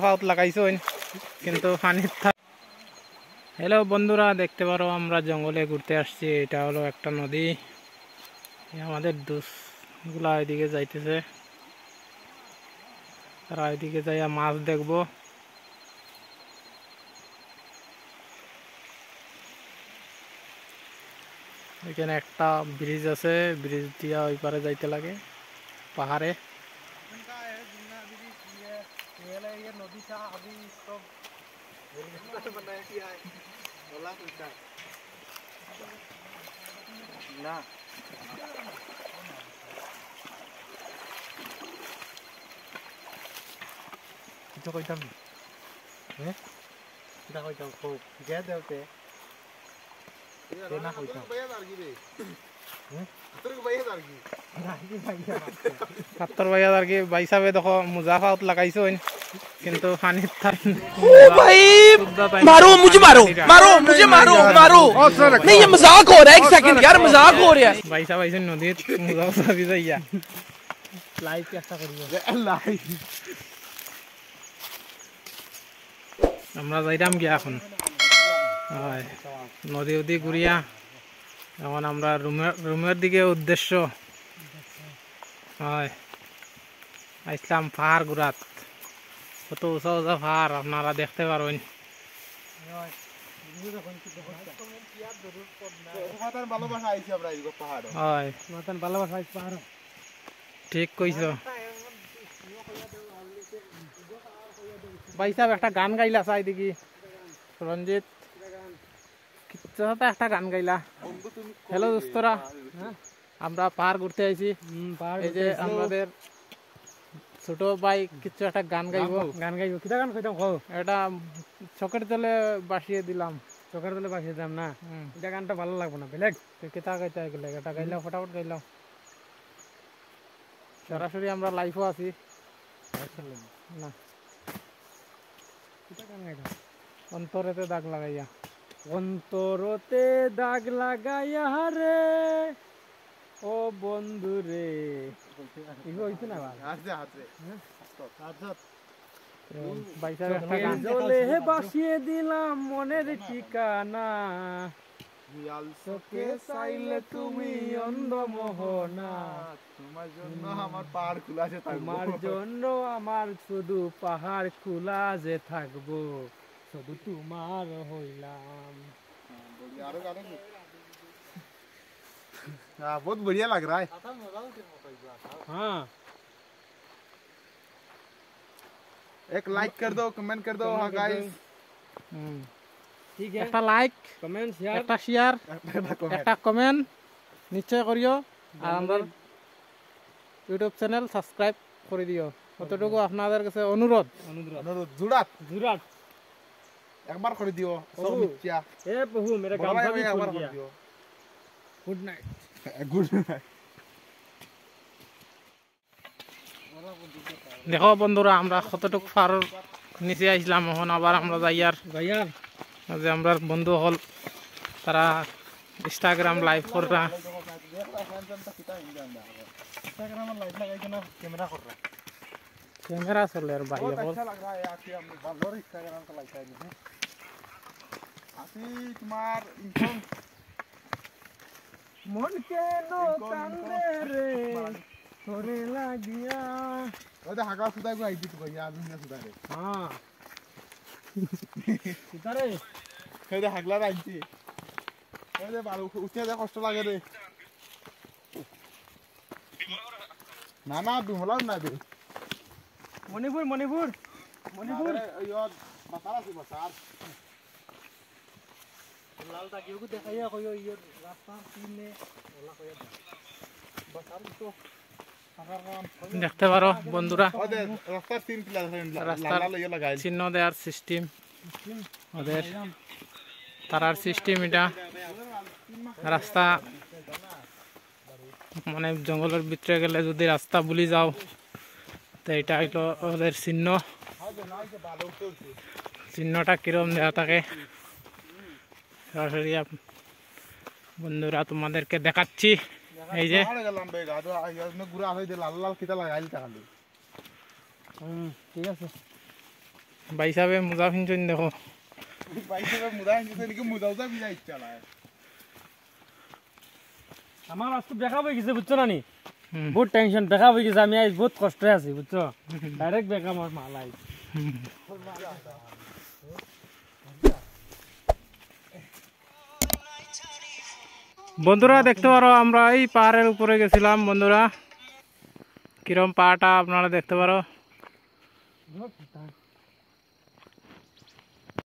ফাউত লাগাইছই কিন্তু পানির হ্যালো বন্ধুরা, দেখতে পারো আমরা জঙ্গলে ঘুরতে আসছি। এটা হলো একটা নদী। আমাদের দোস্তগুলা এদিকে যাইতেছে, তারা এদিকে যাইয়া মাছ দেখবো। এখানে একটা ব্রিজ আছে, ব্রিজ দিয়া ওই পারে যাইতে লাগে পাহাড়ে। না কিছু কইতাম হ্যাঁ কিটা কইতাম খুব গে দেওতে না কইতাম সাত্তর ভাইয়া আর কি ভাই সাহেব দেখো মুজা ফাউত লাগাইছই কিন্তু পানির भाई मारो मुझे मारो मारो मुझे मारो मारो नहीं ये मजाक हो रहा है। एक सेकंड यार मजाक हो रहा है। ভাই সাহেব আইছেন নদীর মুজা সাবি যাইয়া লাইভ চেষ্টা করিব। আমরা যাইরাম গিয়া এখন নদী উদি ঘুরিয়া এখন আমরা রুমের দিকে উদ্দেশ্য হয় আসলাম পাহাড় ঘুরাত। কত উঁচা উঁচা পাহাড় আপনারা দেখতে পারেন। ঠিক কইছ ভাই সাহেব, একটা গান গাইলা চাই দেখি রঞ্জিত, একটা গান গাইলা। হ্যালো দোস্তরা, আমরা পাহাড় ঘুরতে আইছি। এই যে আমাদের ছোট ভাই কিছু একটা গান গাইবো। কিটা গান কইতাম কও? এটা চকের তলে বাসিয়ে দিলাম। চকের তলে বাসিয়ে দিলাম না, এটা গানটা ভালো লাগবে না। বেলেগ কিটা গাইতে গেলে এটা গাইলাম, ফটাফট গাইলাম। সরাসরি আমরা লাইভও আছি না। কিটা গান গাইলাম? অন্তরেতে দাগ লাগাইয়া, অন্তরতে দাগ লাগাইয়া রে ও বন্ধু রে। বাসিয়ে দিলাম মনের ঠিকানা, চোখে চাইলে তুমি অন্ধ মোহনা। তোমার জন্য আমার পাহাড় খোলা যে থাকবো, তোমার জন্য আমার শুধু পাহাড় খোলা যে থাকবো, শুধু তোমার হইলাম। बहुत बढ़िया लग रहा है। हाँ, एक लाइक कर दो, कमेंट कर दो। हाँ गाइस, ঠিক আছে, একটা লাইক, কমেন্ট, শেয়ার, একটা শেয়ার, একটা কমেন্ট নিশ্চয় করিও। আর আমরা ইউটিউব চ্যানেল সাবস্ক্রাইব করে দিও। কতটুকু আপনাদের কাছে অনুরোধ জুড়াত জুড়াত একবার করে দিও। সব মিথ্যা। এ প্রভু মেরে গামছা भी खुल गया। Good night, good night. দেখো বন্ধুরা, আমরা কতটুকু পার নিচে আসলাম। এখন আবার আমরা যাইয়ার যে আমরা বন্ধু হল তারা ইনস্টাগ্রাম লাইভ করা, ক্যামেরা চলে আর ভাই তোমার মন কেন কান্দে রে তোরে লাগিয়া। ওটা হাগা সুদাই গো আইতি তো ভাই আমি না সুদাই। হ্যাঁ সুদারে কইতে হাগলা আইতি। এই যে বালু উঠে যা কষ্ট লাগে রে। না না বিমলাও না দে। মণিপুর মণিপুর মণিপুর এই বাসার আছে বাসার। লাল টাকিও দেখাইয়া কইও ইয়র রাস্তা পিনে ওলা কইয়া বাসার তো দেখতে পারো বন্ধুরা, রাস্তার তিন পিলার রাস্তার চিহ্ন দেওয়ার সিস্টেম ওদের, তারার সিস্টেম এটা। রাস্তা মানে জঙ্গলের ভিতরে গেলে যদি রাস্তা ভুলে যাও তো এটা হইলো ওদের চিহ্ন। চিহ্নটা কিরম দেওয়া থাকে সরাসরি বন্ধুরা তোমাদেরকে দেখাচ্ছি। এই যে লাল লাল কিতা লাগাইল টাকা ঠিক আছে। ভাই সাহেব মুজা ফিনছেন দেখো আমার আজকে বেকা হয়ে গেছে বুঝছো না নি বহুত টেনশন বেকা হয়ে গেছে আমি আজ বহুত কষ্টে আছি বুঝছো ডাইরেক্ট বেকা আমার মালাই বন্ধুরা দেখতে পারো আমরা এই পাহাড়ের উপরে গেছিলাম বন্ধুরা কিরম পাহাড়টা আপনারা দেখতে পারো